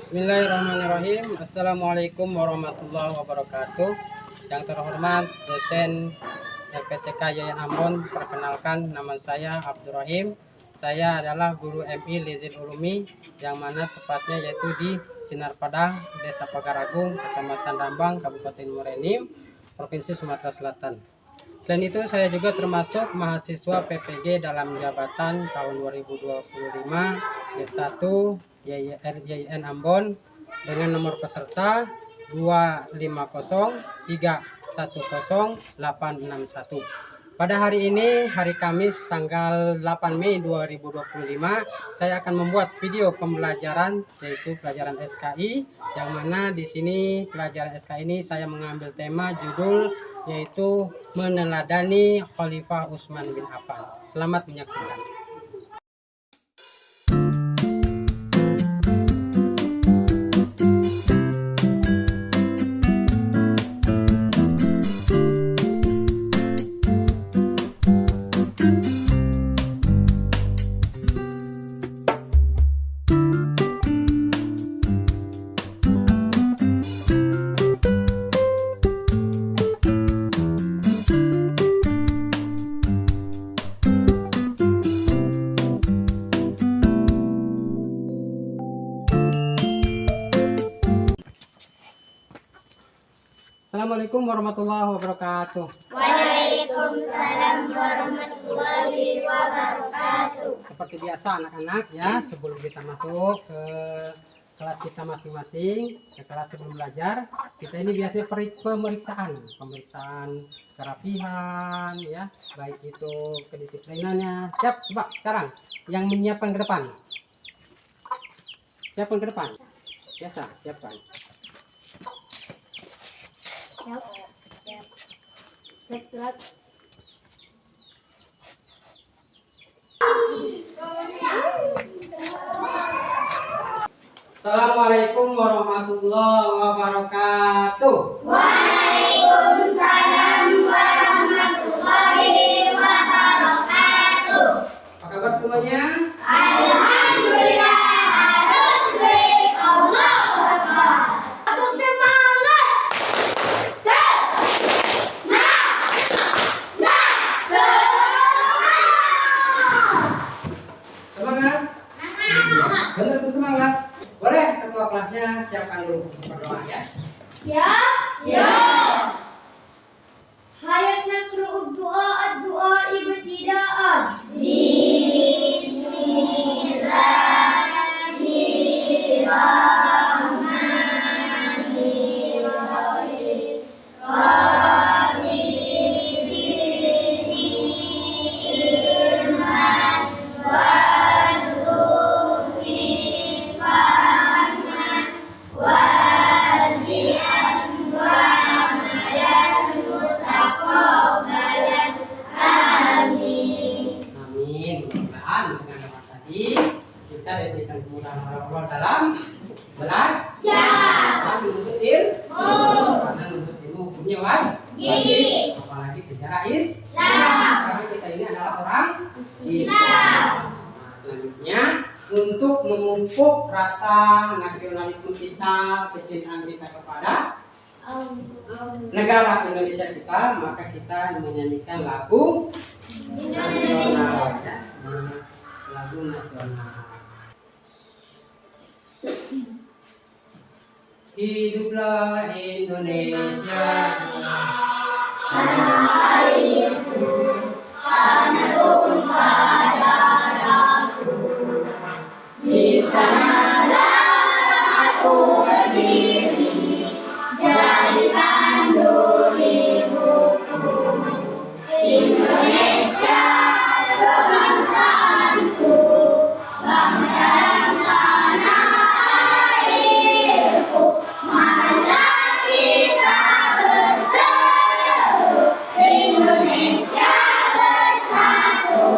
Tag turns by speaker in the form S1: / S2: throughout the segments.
S1: Bismillahirrahmanirrahim. Assalamualaikum warahmatullahi wabarakatuh. Yang terhormat dosen LPTK Yayan Ambon, perkenalkan nama saya Abdurrahim. Saya adalah guru MI Lizil Ulumi, yang mana tepatnya yaitu di Sinar Padang, Desa Pagaragung, Kecamatan Rambang, Kabupaten Muarenim, Provinsi Sumatera Selatan. Selain itu, saya juga termasuk mahasiswa PPG dalam jabatan tahun 2025 D1 YIN Ambon dengan nomor peserta 250310861. Pada hari ini, hari Kamis tanggal 8 Mei 2025, saya akan membuat video pembelajaran yaitu pelajaran SKI, yang mana di sini pelajaran SKI ini saya mengambil tema judul yaitu meneladani Khalifah Utsman bin Affan. Selamat menyaksikan. Assalamualaikum warahmatullahi wabarakatuh.
S2: Waalaikumsalam warahmatullahi wabarakatuh.
S1: Seperti biasa anak-anak ya, sebelum kita masuk ke kelas kita masing-masing, ke kelas sebelum belajar, kita ini biasanya pemeriksaan kerapihan ya, baik itu kedisiplinannya. Siap, coba sekarang yang menyiapkan ke depan. Siapkan ke depan. Biasa, siapkan. Assalamualaikum warahmatullahi wabarakatuh.
S2: Waalaikumsalam warahmatullahi wabarakatuh.
S1: Apa kabar semuanya?
S2: Alhamdulillah, harus baik. Allahu Akbar. Aku semangat.
S1: Semangat? Benar tuh semangat. Boleh ketua kelasnya siapkan dulu berdoa ya.
S2: Ya. Hayat nakru'ud doa ibtida'an. Bismillahirrahmanirrahim.
S1: Amin. Mudah-mudahan dengan doa tadi kita diberikan kemudahan oleh Allah dalam belajar. Menuntut ilmu. Karena menuntut ilmu hukumnya wajib. Apalagi sejarah Islam. Karena kita ini adalah orang Islam. Nah, selanjutnya untuk memupuk rasa nasionalisme kita, kecintaan kita kepada negara Indonesia kita, maka kita menyanyikan lagu nasional ya. Lagu nasional. Hiduplah Indonesia.
S2: Di sanalah aku berdiri, jadi pandu ibuku. Indonesia kebangsaanku, bangsa dan tanah airku. Marilah kita bersatu, Indonesia bersatu.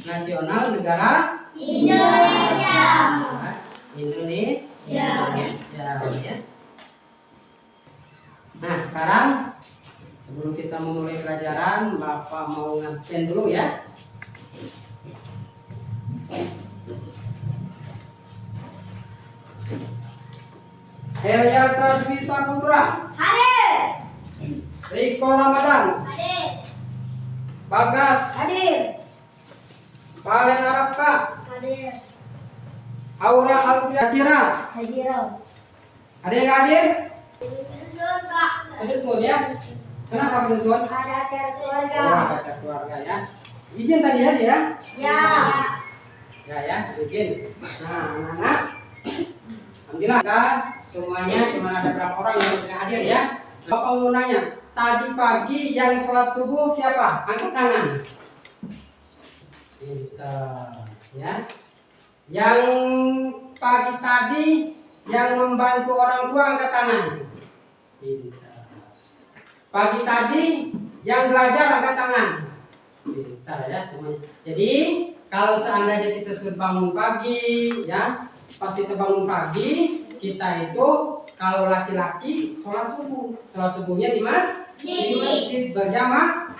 S1: nasional negara
S2: Indonesia.
S1: Indonesia. Ya. Nah, sekarang sebelum kita memulai pelajaran, Bapak mau ngabsen dulu ya. Helya Sadwi Saputra,
S2: Hadir.
S1: Riko Ramadan,
S2: Hadir.
S1: Bagas,
S2: Hadir.
S1: Valen Arapka,
S2: Hadir.
S1: Aura Alfiatira.
S2: Hadir.
S1: Ada yang hadir?
S2: Terus Kak.
S1: Kedusun ya. Kenapa kedusun?
S2: Ada acara keluarga.
S1: Oh, baca keluarga ya. Izin tadi ya dia?
S2: Ya.
S1: Ya, izin. Nah, anak-anak, alhamdulillah kan semuanya cuma ada berapa orang yang tidak hadir ya. Bapak mau nanya, tadi pagi yang sholat subuh siapa? Angkat tangan. Pintar ya. Yang pagi tadi yang membantu orang tua angkat tangan. Pintar. Pagi tadi yang belajar angkat tangan. Pintar ya semuanya. Jadi kalau seandainya kita sudah bangun pagi ya, pas kita bangun pagi kita itu kalau laki-laki sholat subuh, sholat subuhnya di masjid berjamaah.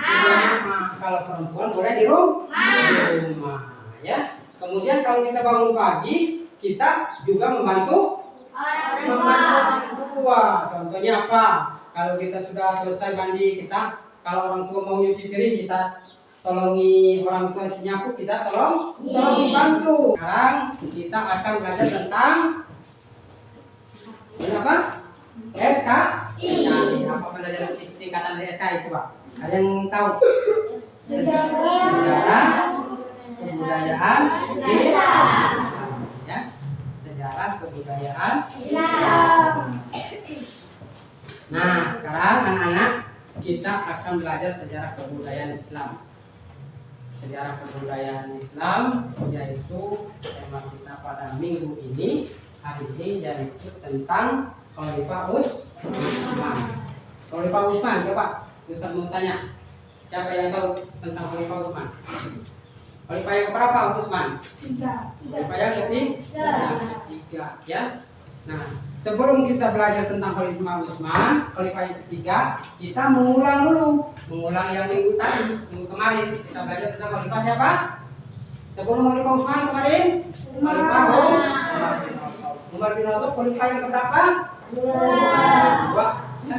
S1: Kalau perempuan boleh di rumah ya. Kemudian kalau kita bangun pagi kita juga membantu orang tua. Contohnya apa? Kalau kita sudah selesai mandi, kita kalau orang tua mau nyuci piring, kita tolongi orang tua nyapu, kita tolong bantu. Sekarang kita akan belajar tentang apa? SKI. Apa pelajaran tingkatan dari SKI itu, Pak? Ada yang tahu? Sejarah kebudayaan Islam. Ya. Sejarah kebudayaan Islam. Nah, sekarang anak-anak kita akan belajar sejarah kebudayaan Islam. Sejarah kebudayaan Islam yaitu tema kita pada minggu ini, hari ini, yaitu tentang Khalifah Utsman. Khalifah Utsman, coba Ustaz mau tanya, siapa yang tahu tentang Khalifah Utsman? Khalifah yang keberapa Utsman? Khalifah yang ketiga ya. Nah, sebelum kita belajar tentang Khalifah Utsman, Khalifah yang ketiga, kita mengulang yang minggu kemarin kita belajar tentang Khalifah siapa? Sebelum Khalifah Utsman kemarin, Khalifah Umar bin Khattab. Khalifah yang keberapa? Dua. Ya.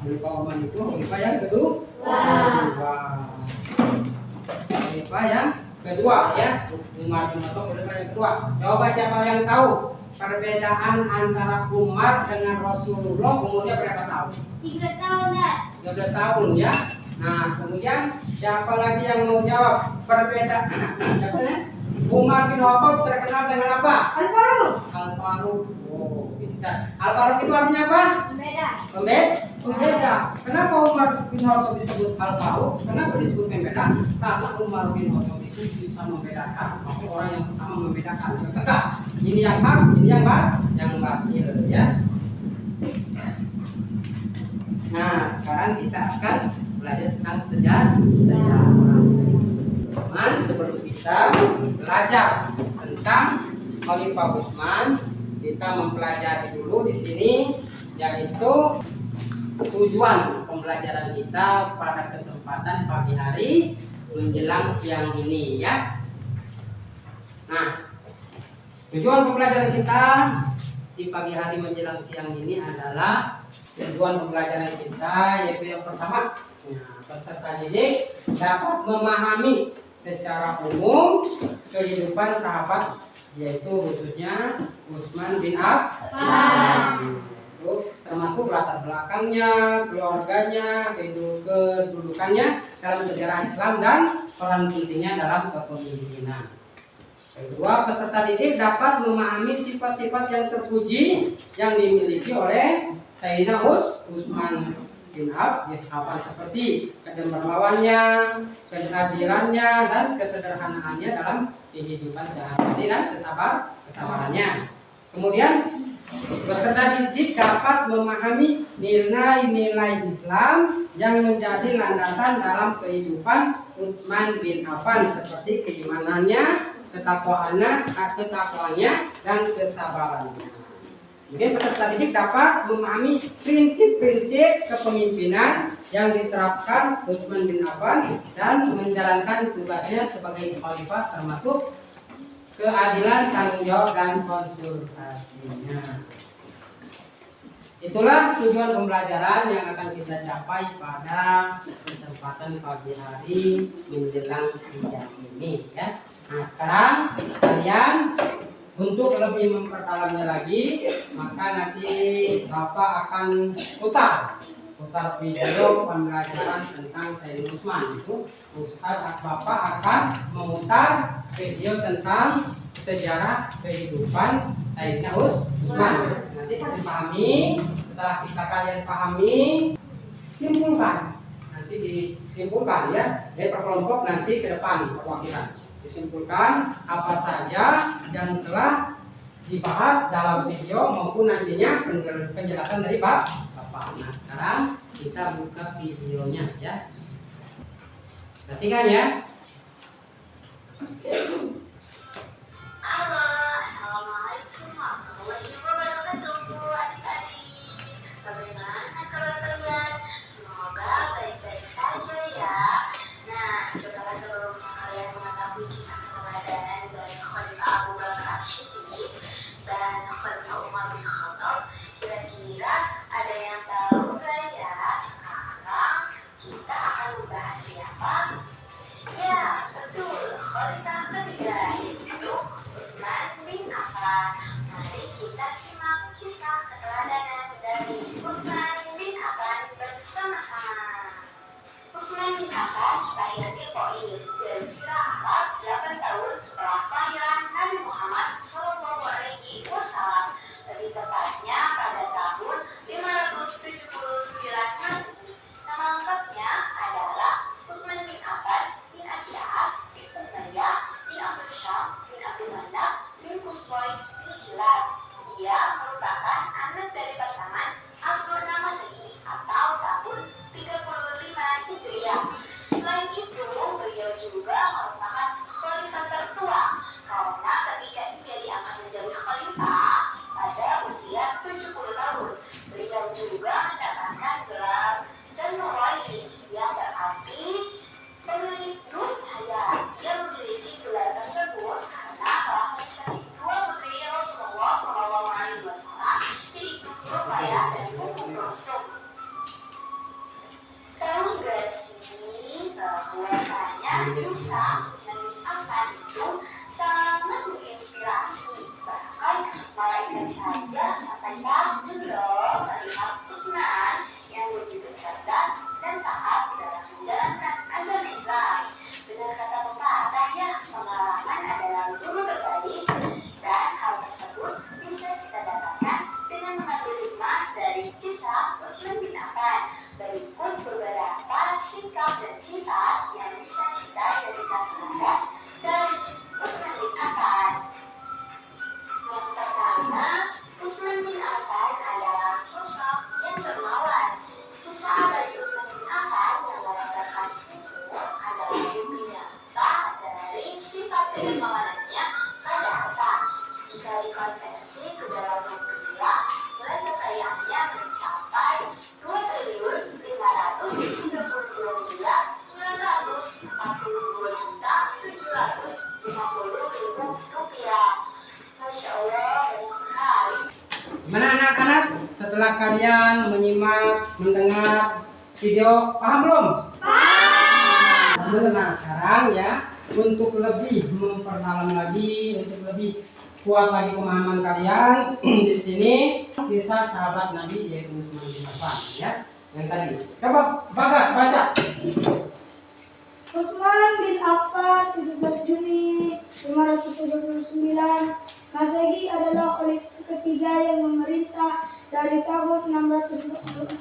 S1: Khalifah Umar itu Khalifah yang kedua. Khalifah yang kedua ya. Umar bin Khattab Khalifah yang kedua. Coba siapa yang tahu perbedaan antara Umar dengan Rasulullah umurnya berapa tahun?
S2: 3 tahun, Dad.
S1: 13 tahun ya. Nah, kemudian siapa lagi yang mau jawab perbedaan? Umar bin Khattab terkenal dengan apa? Al-Faruq. Oh, pintar. Al-Faruq itu artinya apa? Pembeda. Kenapa Umar bin Khattab disebut Al-Faruq? Kenapa disebut pembeda? Karena Umar bin Khattab itu bisa membedakan, orang yang pertama membedakan, tegak. Ini yang hak, ini yang batil ya. Nah, sekarang kita akan belajar tentang sejarah. Sebelum kita belajar tentang Khalifah Utsman, kita mempelajari dulu di sini, yaitu tujuan pembelajaran kita pada kesempatan pagi hari menjelang siang ini ya. Nah, tujuan pembelajaran kita di pagi hari menjelang siang ini adalah tujuan pembelajaran kita yaitu yang pertama, peserta didik dapat memahami secara umum kehidupan sahabat, yaitu khususnya Utsman bin Affan. Termasuk latar belakangnya, keluarganya, kedudukannya dalam sejarah Islam dan peran pentingnya dalam kepemimpinan. Kedua, peserta didik dapat memahami sifat-sifat yang terpuji yang dimiliki oleh Sayyidina Utsman bin Affan seperti kedermawannya, keadilannya, dan kesederhanaannya dalam kehidupan sehari-hari dan kesabarannya. Kemudian peserta didik dapat memahami nilai-nilai Islam yang menjadi landasan dalam kehidupan Utsman bin Affan seperti keimanannya, ketakwaannya dan kesabarannya. Mungkin peserta didik dapat memahami prinsip-prinsip kepemimpinan yang diterapkan Utsman bin Affan dan menjalankan tugasnya sebagai khalifah, termasuk keadilan, tanggung jawab dan konsultasinya. Itulah tujuan pembelajaran yang akan kita capai pada kesempatan pagi hari menjelang siang ini ya. Nah, sekarang kalian untuk lebih memperdalamnya lagi, maka nanti Bapak akan putar video pembelajaran tentang Sayyidina Utsman. Itu Bapak akan memutar video tentang sejarah kehidupan Sayyidina Utsman. Nanti dipahami, setelah kalian pahami, simpulkan. Nanti disimpulkan ya, dari per kelompok nanti ke depan perwakilan. Disimpulkan apa saja yang telah dibahas dalam video maupun nantinya penjelasan dari Bapak. Nah, sekarang kita buka videonya ya. Perhatikan ya.
S3: Halo, assalamualaikum warahmatullahi wabarakatuh, adik-adik. Bagaimana kabar kalian? Semoga baik-baik saja ya. Nah, sebelumnya kalian mengetahui kisah keteladanan dari Khalifah Abu Bakar Ash-Shiddiq dan Khalifah Umar bin Khattab, kira-kira ada yang tahu gak ya? Sekarang kita akan membahas siapa? Ya, betul, Khalifah ketiga, yaitu Utsman bin Affan. Mari kita simak kisah keteladanan dari Utsman bin Affan bersama-sama. Utsman bin Affan lahir di Taif, Jazirah Arab 8 tahun setelah kelahiran Nabi Muhammad SAW. Lebih tepatnya pada tahun 579 Masehi. Nama lengkapnya adalah Utsman bin Affan bin Abi As bin Umayyah bin Abdul Syam bin Abdul Manaf bin Qusay bin Kilab. Dia merupakan anak dari pasangan Abdul Masehi atau tahun 35 Hijriah. Selain itu, beliau juga merupakan khalifah tertua karena ketika ia diangkat menjadi khalifah pada usia 70 tahun, beliau juga mendapatkan gelar dan Nuraini yang berarti pemilik nur cahaya. Dia memiliki gelar tersebut karena telah menikahi dua putri Rasulullah SAW, yaitu Ruqayyah dan Ummu Kulthum. Tahu gak sih bahwasanya kisah Utsman bin Affan itu sangat menginspirasi. Bahkan malaikat saja sampai takjub loh melihat Utsman yang begitu cerdas dan taat dalam menjalankan agama Islam. Benar kata pepatah ya, pengalaman adalah guru terbaik, dan hal tersebut bisa kita dapatkan dengan mengambil hikmah dari kisah Utsman bin Affan. Berikut beberapa sikap dan sifat yang bisa kita jadikan teladan dari Utsman bin Affan. Yang pertama, Utsman bin Affan adalah sosok yang dermawan. Kisah dari Utsman bin Affan yang melontarkan sumur adalah bukti nyata dari sifat kedermawanannya pada harta. Jika dikonversi ke dalam rupiah, nilai kekayaannya mencapai 2.532.942.750.000 rupiah. Masya Allah, banyak sekali.
S1: Gimana anak-anak? Setelah kalian mendengar video, paham belum? Paham. Nah, sekarang ya, untuk lebih memperdalam lagi, untuk lebih kuat lagi pemahaman kalian, di sini kisah sahabat Nabi yaitu Utsman bin Affan ya. Yang tadi. Coba Bagas baca.
S4: Utsman bin Affan 17 Juni 579 Masehi adalah khalifah ketiga yang memerintah dari tahun 646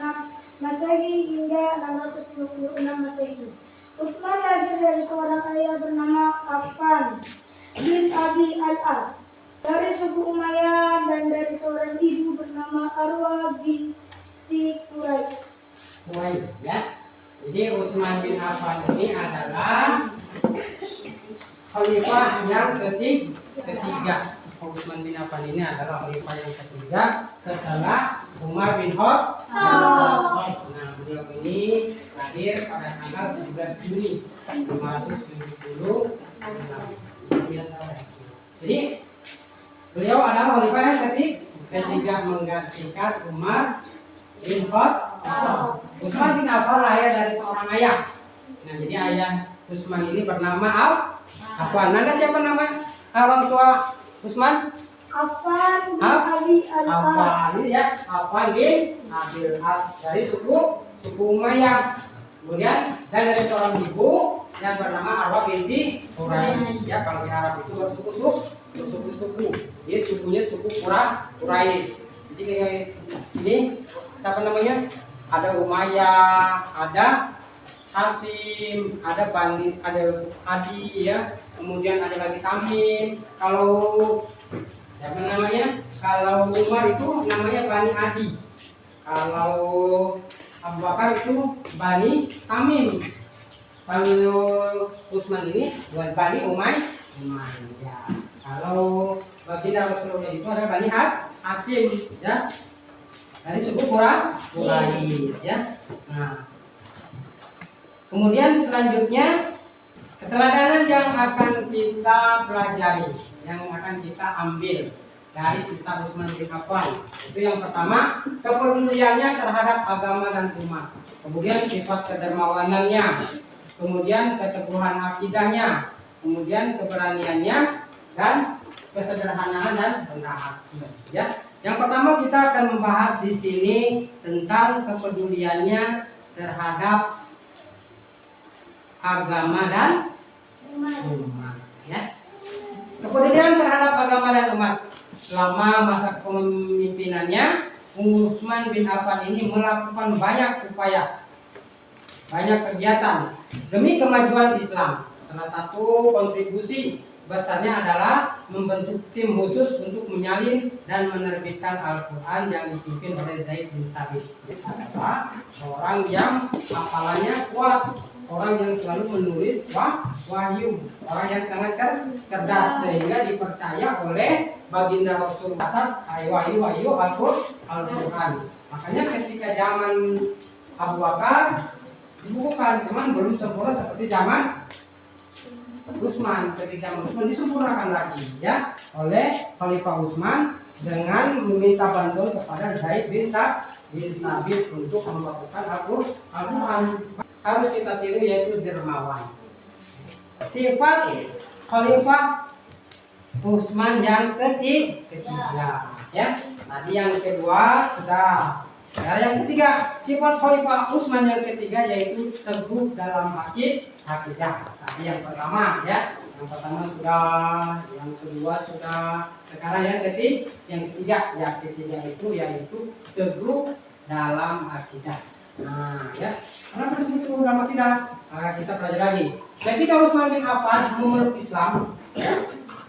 S4: Masehi hingga 656 Masehi. Utsman lahir dari seorang ayah bernama Affan bin Abi al-As, dari suku Umayyah, dan dari seorang ibu bernama Arwa binti Quraisy.
S1: Ya. Jadi Utsman bin Affan ini adalah khalifah yang ketiga. Utsman bin Affan ini adalah khalifah yang ketiga setelah Umar bin Khattab. Nah, beliau ini lahir pada tanggal 17 Juni 570. Jadi beliau adalah khalifah yang ketiga menggantikan Umar bin Khattab. Utsman bin Affan lahir dari seorang ayah. Nah, jadi ayah Utsman ini bernama Affan. Nanda siapa nama orang tua Utsman?
S4: Affan bin Abi Al-As.
S1: Affan ini ya, Affan bin Abil As dari suku Umayyah. Kemudian dan dari seorang ibu yang bernama Arwah binti Quraisy. Ya, kalau di Arab itu bersuku-suku. Dia sukunya suku Quraisy. Jadi kayak ini siapa namanya? Ada Umayyah, ada Hasim, ada Bani, ada Adi ya. Kemudian ada lagi Tamim. Kalau siapa namanya? Kalau Umar itu namanya Bani Adi. Kalau Abu Bakar itu Bani Tamim. Kalau Utsman ini buat Bani Umayyah. Kalau baginda Rasulullah itu ada Bani Hasim ya. Dari suku Quraisy ya. Nah, kemudian selanjutnya keteladanan yang akan kita pelajari, yang akan kita ambil dari kisah Utsman bin Affan. Itu yang pertama, kepeduliannya terhadap agama dan umat. Kemudian sifat kedermawanannya, kemudian keteguhan akidahnya, kemudian keberaniannya dan kesederhanaan dan rendah hati. Ya. Yang pertama kita akan membahas di sini tentang kepeduliannya terhadap agama dan umat. Ya. Kepedulian terhadap agama dan umat. Selama masa kepemimpinannya, Utsman bin Affan ini melakukan banyak upaya, banyak kegiatan demi kemajuan Islam. Salah satu kontribusi besarnya adalah membentuk tim khusus untuk menyalin dan menerbitkan Al-Quran yang dipimpin oleh Zaid bin Sabit. Adalah orang yang hafalannya kuat, orang yang selalu menulis wahyu, orang yang sangat cerdas sehingga dipercaya oleh baginda Rasulullah wahyu Al-Quran. Makanya ketika zaman Abu Bakar dibukukan, cuman belum sempurna seperti zaman Utsman. Ketika Utsman disempurnakan lagi ya oleh Khalifah Utsman dengan meminta bantuan kepada Zaid bin Sabit untuk membakukan Al-Quran. Harus kita tiru yaitu dermawan. Sifat Khalifah Utsman yang ketiga ya. Tadi yang kedua sudah. Ya, yang ketiga, sifat Khalifah Utsman yang ketiga yaitu teguh dalam akidah. Tadi yang pertama ya, yang pertama sudah, yang kedua sudah. Sekarang yang ketiga itu yaitu teguh dalam akidah. Nah, ya. Karena teguh dalam akidah, maka kita pelajari lagi. Ketika Utsman bin Affan memeluk Islam, ya,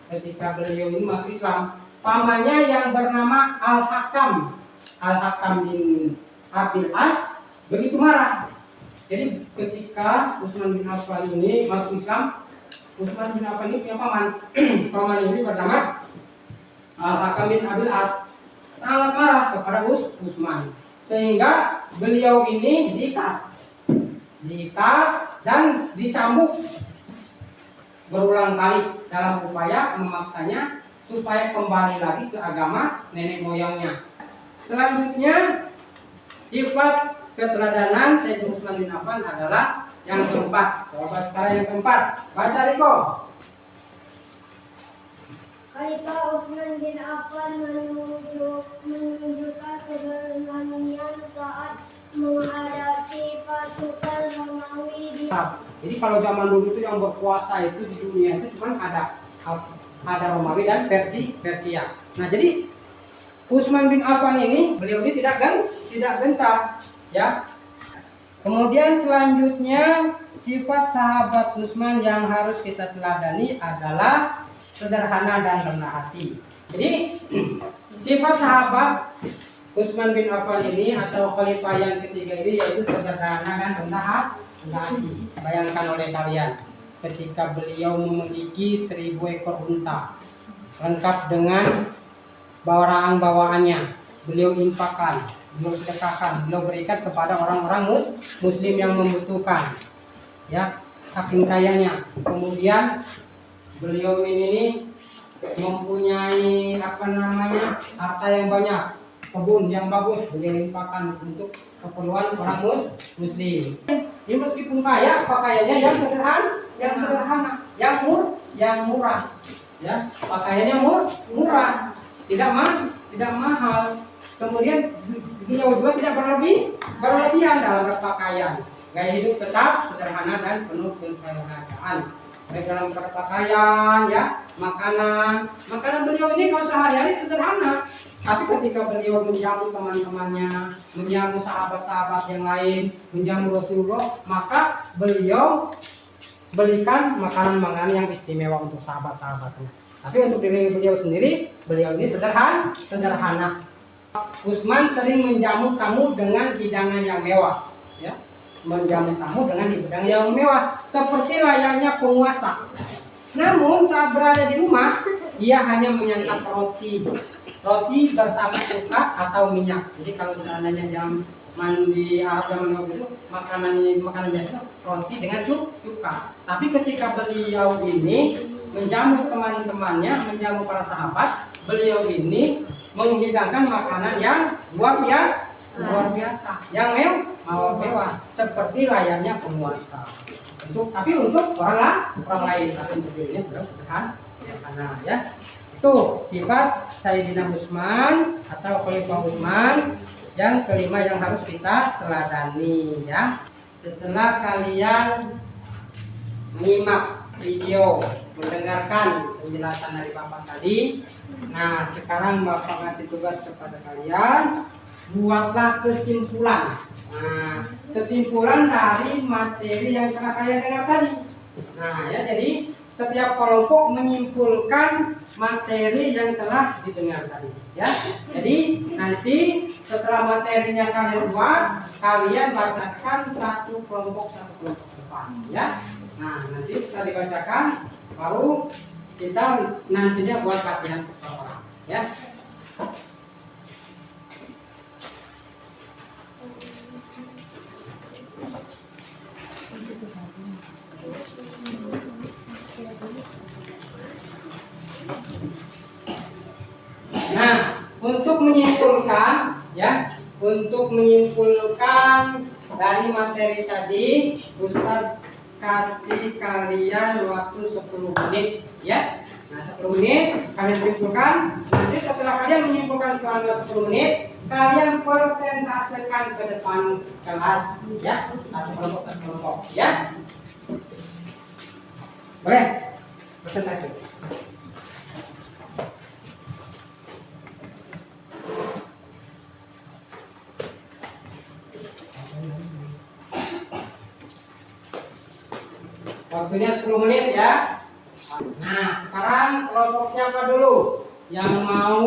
S1: ketika beliau ini masuk Islam, pamannya yang bernama Al-Hakam bin Abil As begitu marah. Jadi ketika Utsman bin Affan ini masuk Islam, Utsman bin Affan ini punya paman. Paman ini bernama Al-Hakam bin Abil As sangat marah kepada Utsman, sehingga beliau ini diikat dan dicambuk berulang kali dalam upaya memaksanya supaya kembali lagi ke agama nenek moyangnya. Selanjutnya, sifat keteladanan Sayyidina Utsman bin Affan adalah yang keempat. Coba sekarang yang keempat. Baca Riko.
S2: Khalifah Utsman bin Affan menunjukkan keberanian saat menghadapi pasukan Romawi di.
S1: Jadi kalau zaman dulu itu yang berkuasa itu di dunia itu cuma ada Romawi dan Persia. Nah, jadi Utsman bin Affan ini beliau ini tidak gentar ya. Kemudian selanjutnya sifat sahabat Utsman yang harus kita teladani adalah sederhana dan rendah hati. Jadi sifat sahabat Utsman bin Affan ini atau khalifah yang ketiga ini yaitu sederhana dan rendah hati. Bayangkan oleh kalian, ketika beliau memiliki 1000 ekor unta lengkap dengan barang-bawaannya. Beliau infakkan, beliau sedekahkan, beliau berikan kepada orang-orang muslim yang membutuhkan, ya, saking kayanya. Kemudian beliau ini mempunyai harta yang banyak, kebun yang bagus, beliau infakkan untuk keperluan orang muslim. Ini meskipun kaya, pakaiannya yang sederhana, yang murah, ya, pakaiannya murah, tidak mahal. Kemudian beliau juga tidak berlebihan dalam berpakaian. Gaya hidup tetap sederhana dan penuh kesederhanaan. Baik dalam berpakaian, ya, makanan beliau ini kalau sehari-hari sederhana. Tapi ketika beliau menjamu teman-temannya, menjamu sahabat-sahabat yang lain, menjamu Rasulullah, maka beliau belikan makanan-makanan yang istimewa untuk sahabat-sahabatnya. Tapi untuk diri beliau sendiri, beliau ini sederhana. Utsman sering menjamu tamu dengan hidangan yang mewah, ya, menjamu tamu dengan hidangan yang mewah seperti layaknya penguasa. Namun saat berada di rumah, ia hanya menyantap roti bersama cuka atau minyak. Jadi kalau seandainya zaman di Arab zaman dahulu itu makanan biasa roti dengan cuka. Tapi ketika beliau ini menjamu teman-temannya, menjamu para sahabat, beliau ini menghidangkan makanan yang luar biasa, yang mewah, seperti layaknya penguasa. Tapi untuk orang lain, tapi untuk dirinya beliau sederhana, ya. Itu sifat Sayyidina Utsman atau Khalifah Utsman yang kelima yang harus kita teladani, ya. Setelah kalian menyimak video, mendengarkan penjelasan dari Bapak tadi, nah sekarang Bapak ngasih tugas kepada kalian, buatlah kesimpulan. Nah, kesimpulan dari materi yang telah kalian dengar tadi. Nah, ya, jadi setiap kelompok menyimpulkan materi yang telah didengar tadi, ya. Jadi nanti setelah materinya kalian buat, kalian bacakan satu kelompok depan, ya. Nah, nanti setelah dibacakan, baru kita nantinya buat latihan per orang, ya. Nah, untuk menyimpulkan dari materi tadi, Ustadz kasih kalian waktu 10 menit, ya. Nah, 10 menit kalian simpulkan. Nanti setelah kalian menyimpulkan selama 10 menit, kalian presentasikan ke depan kelas, ya. Satu kelompok, ya. Boleh? Presentasi. Waktunya 10 menit, ya. Nah, sekarang kelompok siapa dulu yang mau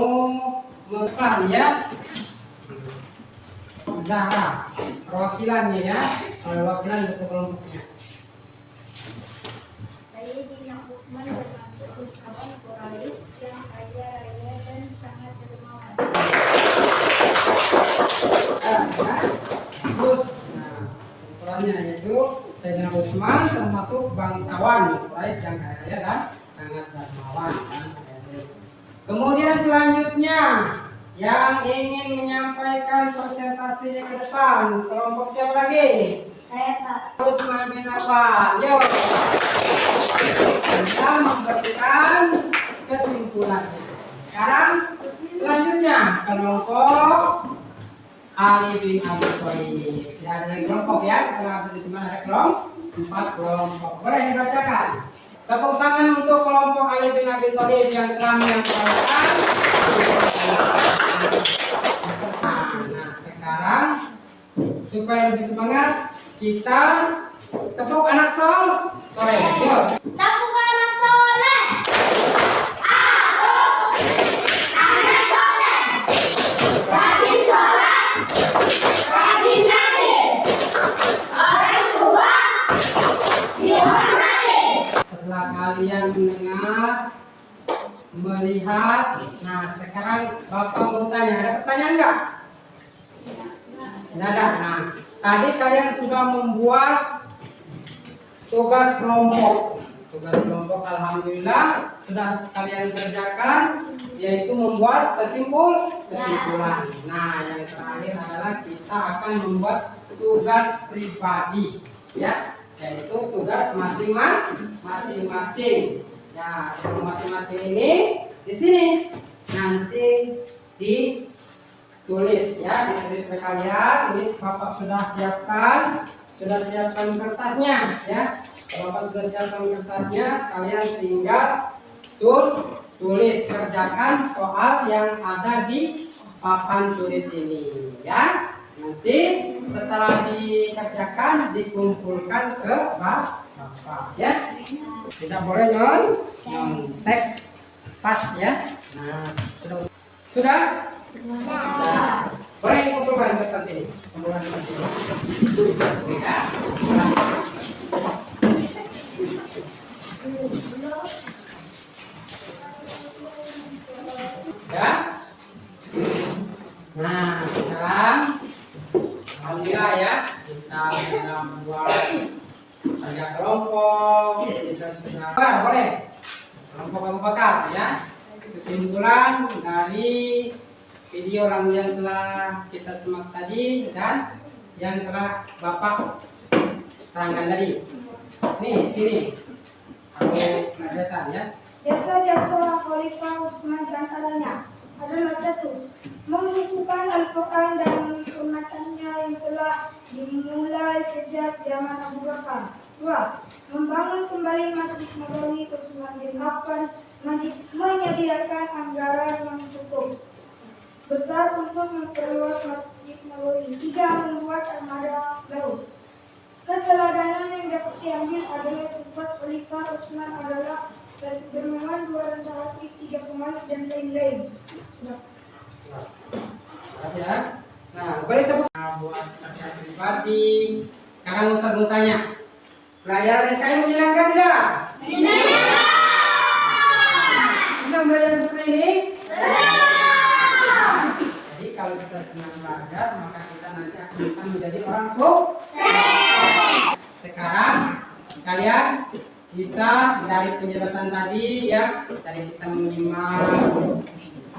S1: mengklar, ya? Zahra, perwakilannya, ya. Perwakilan untuk kelompoknya.
S2: Saya Dina Utsman bermaksud kawan Quraisy yang kaya raya dan sangat dermawan.
S1: Terus, nah, ukurannya yaitu Sayyidina Utsman termasuk bangsawan Quraisy yang kaya raya dan sangat dermawan. Kemudian selanjutnya yang ingin menyampaikan presentasinya ke depan, kelompok siapa lagi?
S2: Saya Pak.
S1: Utsman bin Affan. Yuk. Kita memberikan kesimpulannya. Sekarang selanjutnya kelompok Ali bin Abi Thalib. Tidak ada lagi kelompok, ya. Setelah cuma ada kelompok 4 kelompok. Boleh dibacakan. Tepuk tangan untuk kelompok Ali bin Abi Thalib yang telah menyampaikan. Nah, sekarang supaya lebih semangat, kita tepuk anak soleh. Yuk.
S2: Tepuk anak soleh. Anak soleh. Rajin sholat. Rajin ngaji. Orang tua dihormati.
S1: kalian mendengar, melihat. Nah, sekarang Bapak mau tanya, ada pertanyaan nggak? Tidak ada. Nah, tadi kalian sudah membuat tugas kelompok. Tugas kelompok alhamdulillah sudah kalian kerjakan, yaitu membuat kesimpulan. Nah, yang terakhir adalah kita akan membuat tugas pribadi, ya, yaitu tugas masing-masing. Ya, masing-masing ini di sini nanti ditulis, ya, ditulis oleh kalian. Ini Bapak sudah siapkan kertasnya, ya. Bapak sudah siapkan kertasnya, kalian tinggal tulis, kerjakan soal yang ada di papan tulis ini, ya. Nanti setelah dikerjakan dikumpulkan ke Bapak, ya. Tidak boleh nyontek, pas, ya. Nah, sudah? Nah, boleh dikumpulkan kertas ini. Kumpulan kertas ini. Ya. Nah, sekarang alhamdulillah, ya, kita sudah membuat kerja kelompok, kita sudah boleh kelompok Abu Bakar, ya. Kesimpulan dari video yang telah kita simak tadi dan yang telah Bapak terangkan tadi. Nih, sini. Aku kelihatan, ya.
S4: Jasa jasa Khalifah Utsman diantaranya adalah 1. Menghidupkan Al-Quran dan menyempurnakannya yang telah dimulai sejak zaman Abu Bakar. 2. Membangun kembali Masjid Nabawi Utsman bin Affan, menyediakan anggaran yang cukup besar untuk memperluas Masjid Nabawi. 3. Membuat armada baru. Keteladanan yang dapat diambil adalah sifat Khalifah Utsman adalah dermawan, dua rendah hati, 3 pemalu dan lain-lain. Sudah.
S1: Ya. Nah, boleh tepuk buat kerja pribadi. Sekarang Ustaz mau tanya, pelajaran SKM menyenangkan tidak? Menyenangkan. Senang belajar seperti ini? Senang. Jadi kalau kita senang belajar, maka kita nanti akan bisa menjadi orang sukses. Sekarang kalian kita dari penjelasan tadi, ya, tadi kita menyimak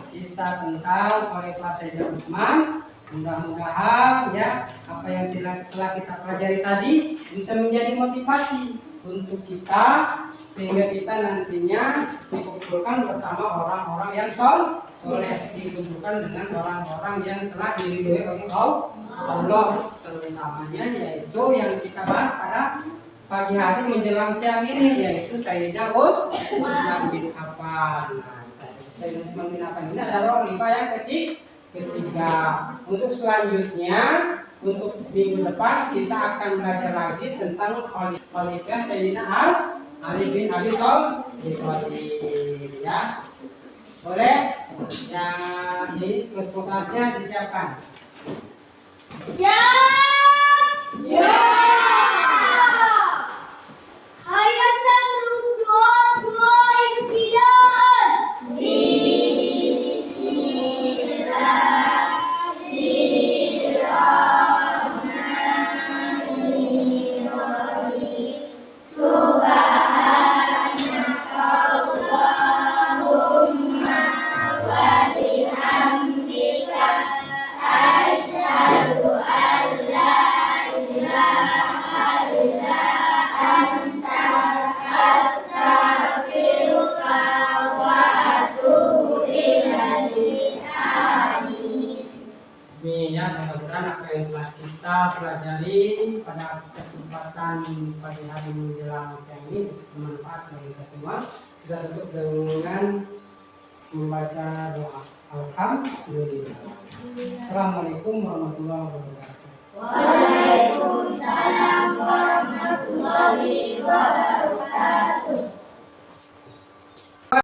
S1: sisa tentang Khalifah Sayyidina Utsman. Mudah-mudahan, ya, apa yang telah kita pelajari tadi bisa menjadi motivasi untuk kita sehingga kita nantinya dikumpulkan bersama orang-orang yang soleh, dikumpulkan dengan orang-orang yang telah diridhoi oleh Allah, terutamanya yaitu yang kita bahas pada pagi hari menjelang siang ini, yaitu Sayyidina Utsman bin Affan. Sayyidina Utsman bin Affan ini adalah khalifah yang ketiga. Untuk selanjutnya, untuk minggu depan kita akan belajar lagi tentang khalifah Sayyidina Ali bin Abi Thalib, ya. Boleh? Ya, ini kertasnya disiapkan.
S2: Hayatan dua ibtidaan.
S1: Ini, ya, mudah-mudahan apa yang telah kita pelajari pada kesempatan pagi hari menjelang siang ini bermanfaat bagi kita semua. Kita tutup dengan membaca doa. Alhamdulillah. Assalamualaikum warahmatullahi wabarakatuh.